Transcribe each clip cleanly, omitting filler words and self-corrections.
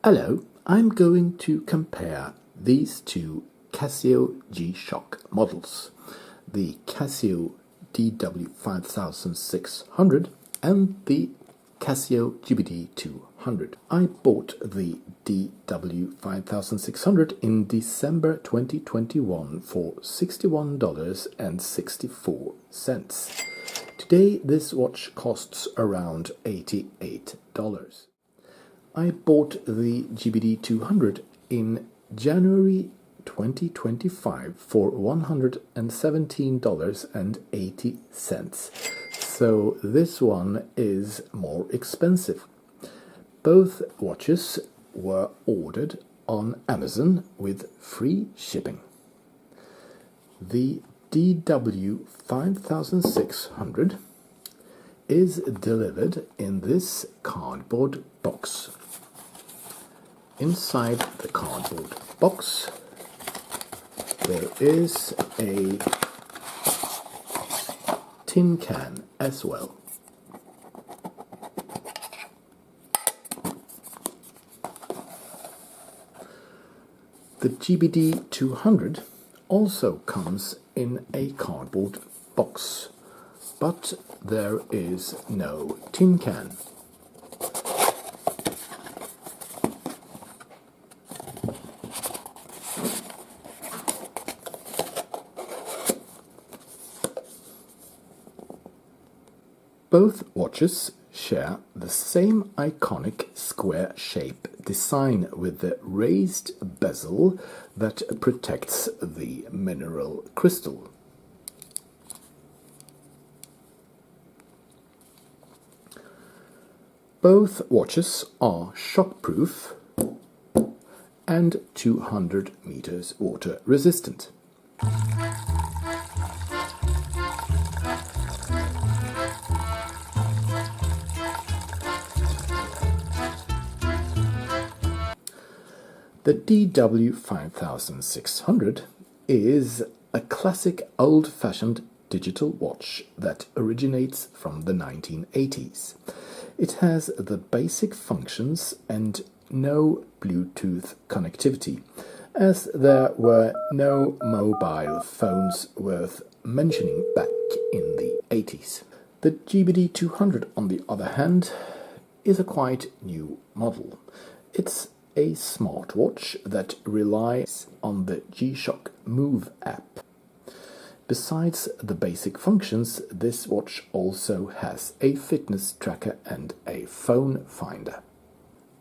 Hello, I'm going to compare these two Casio G-Shock models, the Casio DW-5600 and the Casio GDB-200. I bought the DW-5600 in December 2021 for $61.64. Today this watch costs around $88. I bought the GDB-200 in January 2025 for $117.80. So this one is more expensive. Both watches were ordered on Amazon with free shipping. The DW-5600 is delivered in this cardboard box. Inside the cardboard box there is a tin can as well. The GDB-200 also comes in a cardboard box, but there is no tin can. Both watches share the same iconic square shape design with the raised bezel that protects the mineral crystal. Both watches are shockproof and 200 meters water resistant. The DW-5600 is a classic old-fashioned digital watch that originates from the 1980s. It has the basic functions and no Bluetooth connectivity, as there were no mobile phones worth mentioning back in the 80s. The GDB-200, on the other hand, is a quite new model. It's a smartwatch that relies on the G-Shock Move app. Besides the basic functions, this watch also has a fitness tracker and a phone finder.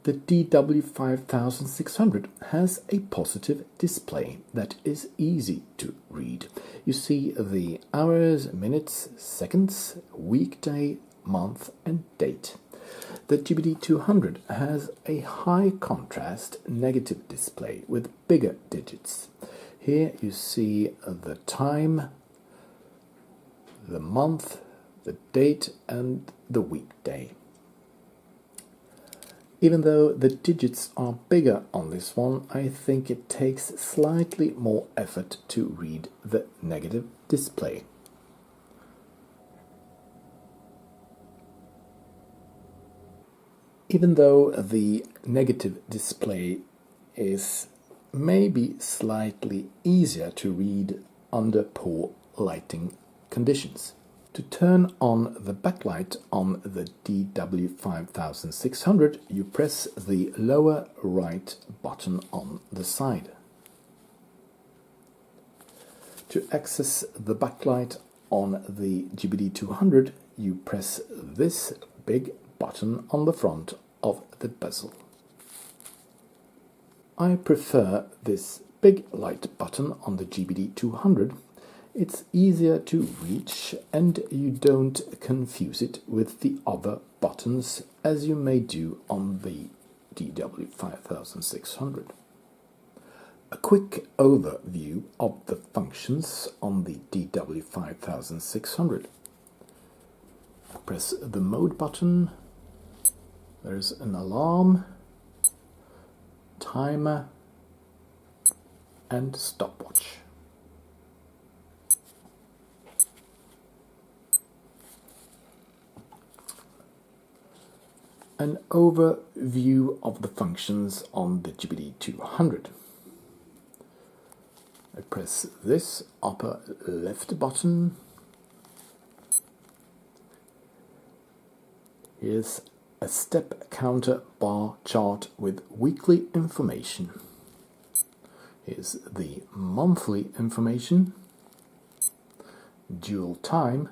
The DW-5600 has a positive display that is easy to read. You see the hours, minutes, seconds, weekday, month and date. The GDB-200 has a high contrast negative display with bigger digits. Here you see the time, the month, the date and the weekday. Even though the digits are bigger on this one, I think it takes slightly more effort to read the negative display. Even though the negative display is maybe slightly easier to read under poor lighting conditions. To turn on the backlight on the DW-5600, you press the lower right button on the side. To access the backlight on the GDB-200, you press this big button on the front of the bezel. I prefer this big light button on the GDB-200. It's easier to reach and you don't confuse it with the other buttons as you may do on the DW-5600. A quick overview of the functions on the DW-5600. Press the mode button. There's an alarm, timer and stopwatch. an overview of the functions on the GDB-200. I press this upper left button. Here's a step counter bar chart with weekly information. Here's the monthly information, dual time,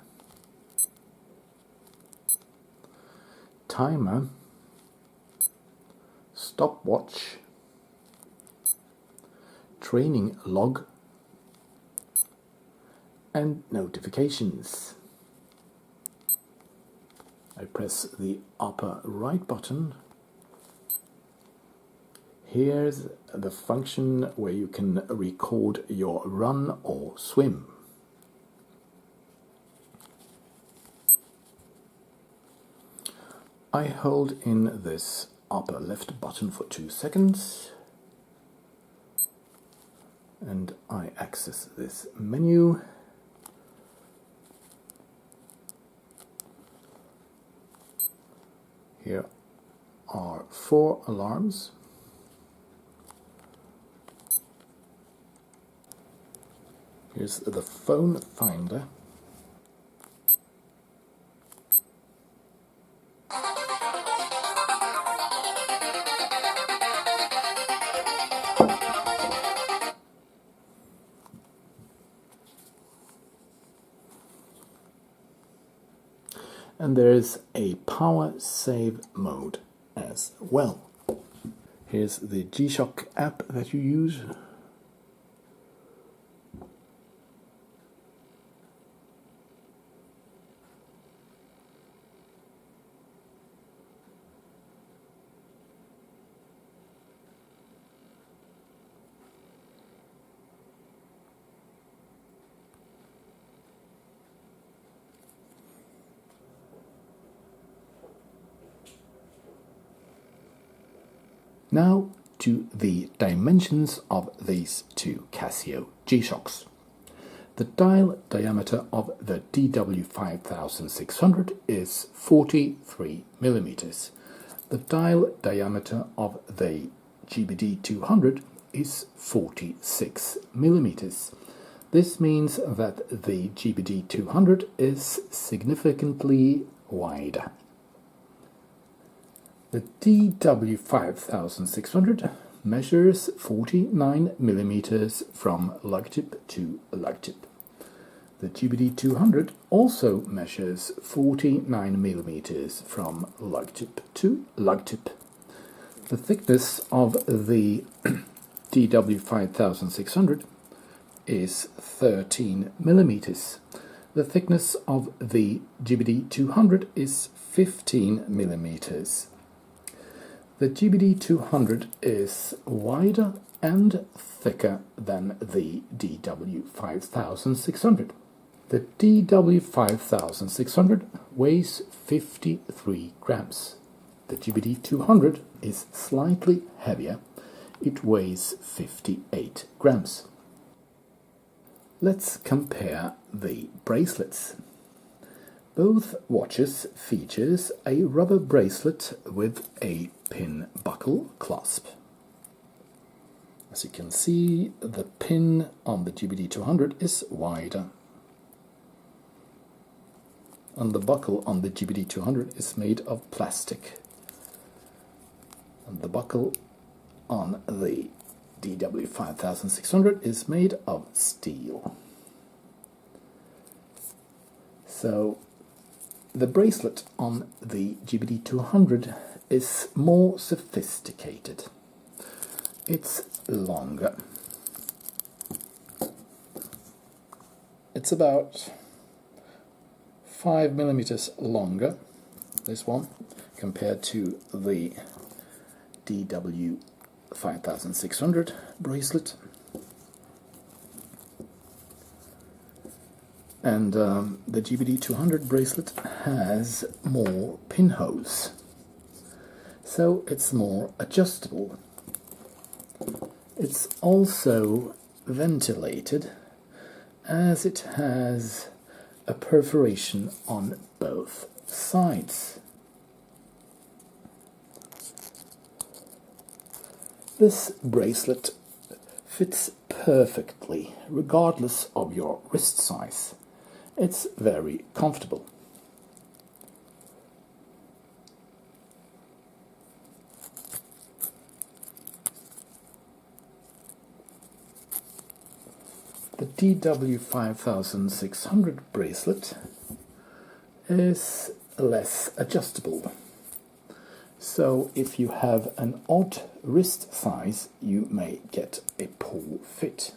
timer, stopwatch, training log, and notifications. I press the upper right button. Here's the function where you can record your run or swim. I hold in this upper left button for 2 seconds and I access this menu. Here are 4 alarms. Here's the phone finder. And there is a power save mode as well. Here's the G-Shock app that you use. Now to the dimensions of these 2 Casio G-Shocks. The dial diameter of the DW-5600 is 43 millimeters. The dial diameter of the GDB-200 is 46 millimeters. This means that the GDB-200 is significantly wider. The DW-5600 measures 49 millimeters from lug tip to lug tip. The GDB-200 also measures 49 millimeters from lug tip to lug tip. The thickness of the DW-5600 is 13 millimeters. The thickness of the GDB-200 is 15 millimeters. The GDB-200 is wider and thicker than the DW-5600. The DW-5600 weighs 53 grams. The GDB-200 is slightly heavier. It weighs 58 grams. Let's compare the bracelets. Both watches features a rubber bracelet with a pin buckle clasp. As you can see, the pin on the GDB-200 is wider, and the buckle on the GDB-200 is made of plastic, and the buckle on the DW-5600 is made of steel. So the bracelet on the GDB-200 is more sophisticated. It's longer. It's about 5 millimeters longer, this one, compared to the DW-5600 bracelet. And the GDB-200 bracelet has more pinholes, so it's more adjustable. It's also ventilated, as it has a perforation on both sides. This bracelet fits perfectly, regardless of your wrist size. It's very comfortable. The DW-5600 bracelet is less adjustable. So if you have an odd wrist size, you may get a poor fit.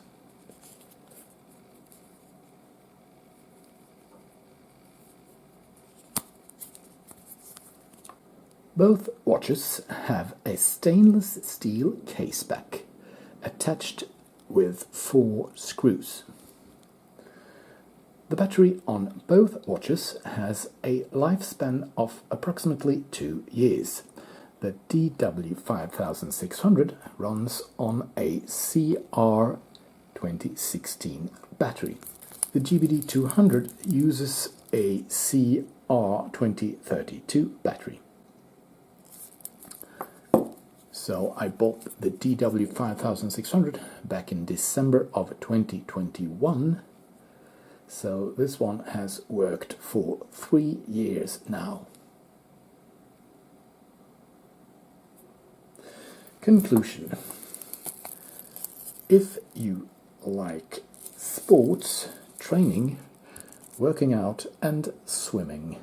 Both watches have a stainless steel caseback attached with 4 screws. The battery on both watches has a lifespan of approximately 2 years. The DW-5600 runs on a CR2016 battery. The GDB-200 uses a CR2032 battery. So I bought the DW-5600 back in December of 2021. So this one has worked for 3 years now. Conclusion. If you like sports, training, working out and swimming,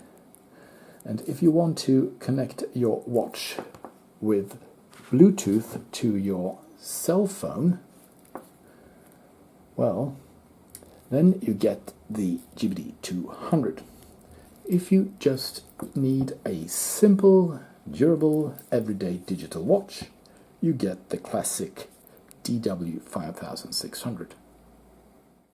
and if you want to connect your watch with Bluetooth to your cell phone, well, then you get the GDB-200. If you just need a simple, durable, everyday digital watch, you get the classic DW-5600.